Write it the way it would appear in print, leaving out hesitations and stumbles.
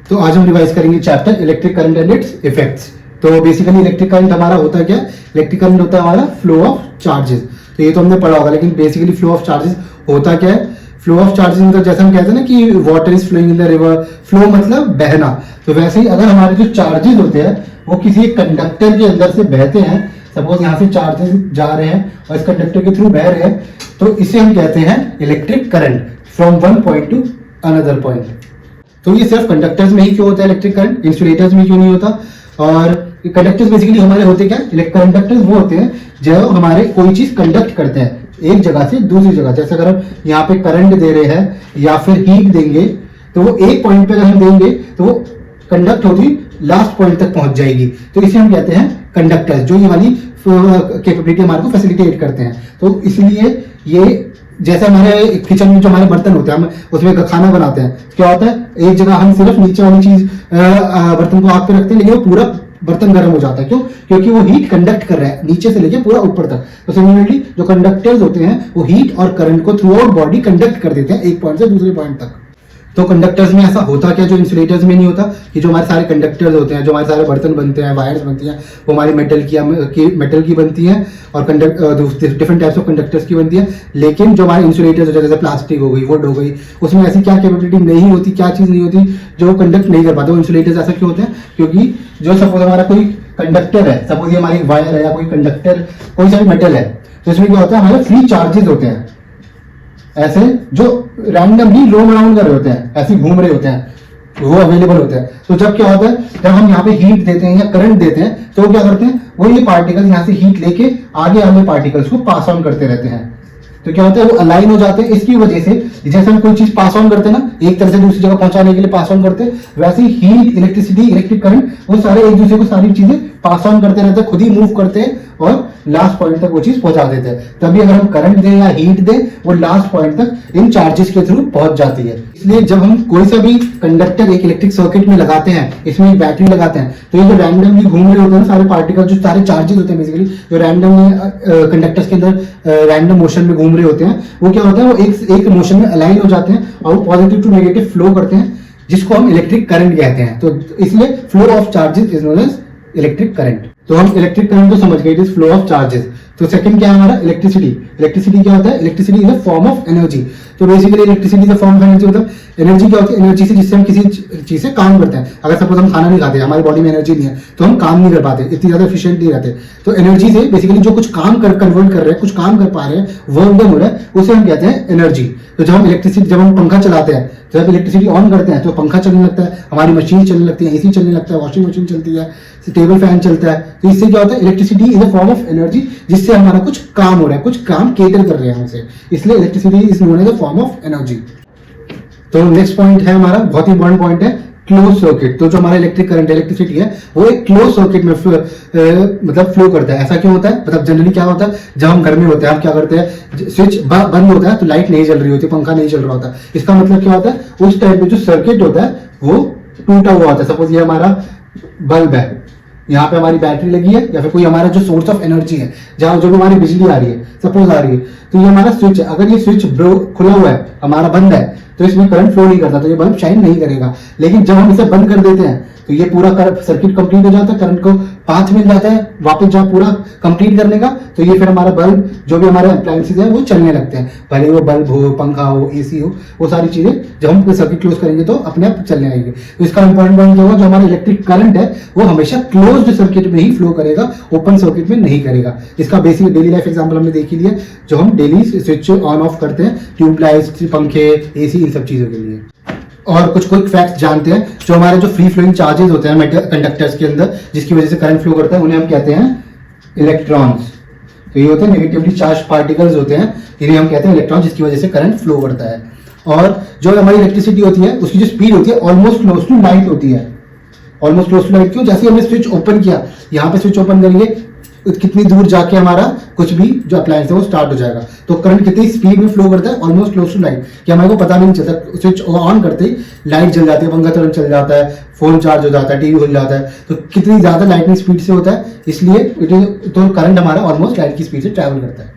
तो आज हम रिवाइज करेंगे chapter electric current and it's effects. तो बेसिकली इलेक्ट्रिक करंट हमारा होता है क्या? इलेक्ट्रिक करंट होता है हमारा फ्लो ऑफ चार्जेस। तो ये तो हमने पढ़ा होगा, लेकिन बेसिकली फ्लो ऑफ चार्जेस होता क्या है? फ्लो ऑफ चार्जेस मतलब जैसे हम कहते हैं ना कि water is flowing in the river, flow मतलब बहना। तो वैसे ही अगर हमारे जो चार्जेस होते हैं वो किसी एक कंडक्टर के अंदर से बहते हैं, सपोज यहाँ से चार्जेस जा रहे हैं और इस कंडक्टर के थ्रू बह रहे हैं, तो इसे हम कहते हैं electric current from one point two another point. तो ये सिर्फ कंडक्टर्स में ही क्यों होता है इलेक्ट्रिक करंट, इंसुलेटर्स में क्यों नहीं होता? और कंडक्टर्स बेसिकली हमारे होते क्या? कंडक्टर्स वो होते हैं जो हमारे कोई चीज कंडक्ट करते हैं एक जगह से दूसरी जगह। जैसे अगर हम यहाँ पे करंट दे रहे हैं या फिर हीट देंगे, तो वो एक पॉइंट पे अगर हम देंगे तो वो कंडक्ट होती लास्ट पॉइंट तक पहुंच जाएगी। तो इसे हम कहते हैं कंडक्टर्स, जो ये वाली कैपेबिलिटी हमारे को फैसिलिटेट करते हैं। तो इसलिए ये जैसे हमारे किचन में जो हमारे बर्तन होते हैं, हम उसमें खाना बनाते हैं, क्या होता है एक जगह हम सिर्फ नीचे वाली चीज बर्तन को आग पे रखते हैं, लेकिन वो पूरा बर्तन गर्म हो जाता है। क्यों? क्योंकि वो हीट कंडक्ट कर रहा है नीचे से लेके पूरा ऊपर तक। तो सिमिलरली जो कंडक्टर्स होते हैं वो हीट और करंट को थ्रू आउट बॉडी कंडक्ट कर देते हैं एक पॉइंट से दूसरे पॉइंट तक। तो कंडक्टर्स में ऐसा होता क्या जो इंसुलेटर्स में नहीं होता? कि जो हमारे सारे कंडक्टर्स होते हैं, जो हमारे सारे बर्तन बनते हैं, वायर्स बनती हैं, वो हमारी मेटल की बनती हैं और डिफरेंट टाइप्स ऑफ कंडक्टर्स की बनती है। लेकिन जो हमारे इंसुलेटर्स होते हैं, जैसे प्लास्टिक हो गई, वुड हो गई, उसमें ऐसी क्या कैपेबिलिटी नहीं होती, क्या चीज़ नहीं होती जो कंडक्ट नहीं कर पाते? वो इंसुलेटर्स ऐसा क्यों होते हैं? क्योंकि जो सपोज हमारा कोई कंडक्टर है, सपोज ये हमारी वायर है या कोई कंडक्टर कोई सा भी मेटल है, तो इसमें क्या होता है हमारे फ्री चार्जेस होते हैं ऐसे जो रैंडमली रोम अराउंड कर रहे होते हैं, ऐसे घूम रहे होते हैं, वो अवेलेबल होते हैं। तो जब क्या होता है, जब हम यहाँ पे हीट देते हैं या करंट देते हैं, तो वो क्या करते हैं, वो ये पार्टिकल्स यहाँ से हीट लेके आगे आगे पार्टिकल्स को पास ऑन करते रहते हैं। तो क्या होता है, वो अलाइन हो जाते हैं। इसकी वजह से जैसे हम कोई चीज पास ऑन करते हैं ना, एक तरह से दूसरी जगह पहुंचाने के लिए पास ऑन करते हैं, वैसे ही हीट, इलेक्ट्रिसिटी, इलेक्ट्रिक करंट, वो सारे एक दूसरे को सारी चीजें पास ऑन करते रहते हैं, खुद ही मूव करते हैं और लास्ट पॉइंट तक वो चीज पहुंचा देते हैं। तभी अगर हम करंट दें या हीट दें, वो लास्ट पॉइंट तक इन चार्जेस के थ्रू पहुंच जाती है। इसलिए जब हम कोई सा भी कंडक्टर एक इलेक्ट्रिक सर्किट में लगाते हैं, इसमें एक बैटरी लगाते हैं, तो ये जो रैंडमली घूम रहे होते हैं सारे पार्टिकल, जो सारे चार्जेस होते हैं बेसिकली, जो रैंडमली कंडक्टर्स के अंदर रैंडम मोशन में घूम रहे होते हैं, वो क्या होता है, वो एक मोशन में अलाइन हो जाते हैं और पॉजिटिव टू नेगेटिव फ्लो करते हैं, जिसको हम इलेक्ट्रिक करंट कहते हैं। तो इसलिए flow of charges is known as electric current. तो हम इलेक्ट्रिक करंट को समझ गए, it is flow of charges. तो सेकंड क्या है हमारा? इलेक्ट्रिसिटी। इलेक्ट्रिसिटी क्या होता है? Electricity is a form of energy. तो basically electricity is a form of energy, मतलब एनर्जी क्या होती है? एनर्जी से जिससे हम किसी चीज से काम करते हैं। अगर सपोज हम खाना नहीं खाते, हमारी बॉडी में एनर्जी नहीं है, तो हम काम नहीं कर पाते, इतनी ज्यादा एफिशिएंट नहीं रहते। तो एनर्जी से बेसिकली जो कुछ काम कन्वर्ट कर रहे हैं, कुछ काम कर पा रहे हैं, वर्क डन हो रहा है, उसे हम कहते हैं एनर्जी। तो जब हम पंखा चलाते हैं, जब इलेक्ट्रिसिटी ऑन करते हैं तो पंखा चलने लगता है, हमारी मशीन चलने लगती है, एसी चलने लगता है, वॉशिंग मशीन चलती है, टेबल फैन चलता है। तो इससे क्या होता है? Electricity is a form of energy, जिससे हमारा कुछ काम हो रहा है, कुछ काम केटर कर रहे हैं हमसे, इसलिए electricity is known as a form of energy. तो नेक्स्ट पॉइंट है हमारा, बहुत ही इंपॉर्टेंट पॉइंट है, क्लोज सर्किट। तो जो हमारा इलेक्ट्रिक करंट, इलेक्ट्रिसिटी है, वो एक क्लोज सर्किट में मतलब फ्लो करता है। ऐसा क्यों होता है? मतलब जनरली क्या होता है, जब हम घर में होते हैं, हम क्या करते हैं, स्विच बंद होता है तो लाइट नहीं जल रही होती, पंखा नहीं चल रहा होता। इसका मतलब क्या होता है, उस टाइप में जो सर्किट होता है वो टूटा हुआ होता है। सपोज ये हमारा बल्ब है, यहाँ पे हमारी बैटरी लगी है, या फिर कोई हमारा जो सोर्स ऑफ एनर्जी है, जहाँ जो भी हमारी बिजली आ रही है, सपोज आ रही है, तो ये हमारा स्विच है। अगर ये स्विच खुला हुआ है, हमारा बंद है, तो इसमें करंट फ्लो नहीं करता, तो ये बल्ब शाइन नहीं करेगा। लेकिन जब हम इसे बंद कर देते हैं तो ये पूरा सर्किट कंप्लीट हो जाता है, करंट को पाथ मिल जाता है वापस जहाँ पूरा कंप्लीट करने का, तो ये फिर हमारा बल्ब, जो भी हमारे अप्लायंसेस है, वो चलने लगते हैं। भले वो बल्ब हो, पंखा हो, एसी हो, वो सारी चीजें जब हम सर्किट क्लोज करेंगे तो अपने आप चलने लगेंगे। तो इसका इंपॉर्टेंट पॉइंट क्या होगा, जो हमारा इलेक्ट्रिक करंट है वो हमेशा क्लोज्ड सर्किट में ही फ्लो करेगा, ओपन सर्किट में नहीं करेगा। इसका बेसिक डेली लाइफ एग्जाम्पल हमने देख ही लिया, जो हम डेली स्विच ऑन ऑफ करते हैं, ट्यूबलाइट्स, पंखे, एसी, इन सब चीजों के लिए। और कुछ क्विक फैक्ट्स जानते हैं, जो हमारे जो फ्री फ्लोइंग चार्जेस होते हैं मेटल कंडक्टर्स के अंदर, जिसकी वजह से करंट फ्लो करता है, उन्हें हम कहते हैं इलेक्ट्रॉन्स। तो ये होते हैं नेगेटिवली चार्ज पार्टिकल्स होते हैं, इन्हें हम कहते हैं इलेक्ट्रॉन, जिसकी वजह से करंट फ्लो करता है। और जो हमारी इलेक्ट्रिसिटी होती है, उसकी जो स्पीड होती है ऑलमोस्ट क्लोज टू लाइट होती है। ऑलमोस्ट क्लोज टू लाइट क्यों? जैसे हमने स्विच ओपन किया, यहाँ पे स्विच ओपन करेंगे, कितनी दूर जाके हमारा कुछ भी जो अप्लायंस है वो स्टार्ट हो जाएगा। तो करंट कितनी स्पीड में फ्लो करता है? ऑलमोस्ट क्लोज टू लाइट, कि हमारे को पता भी नहीं चलता। स्विच ऑन करते ही लाइट जल जाती है, पंखा तुरंत चल जाता है, फोन चार्ज हो जाता है, टीवी खुल जाता है। तो कितनी ज्यादा लाइटनिंग स्पीड से होता है, इसलिए तो करंट हमारा ऑलमोस्ट लाइट की स्पीड से ट्रैवल करता है।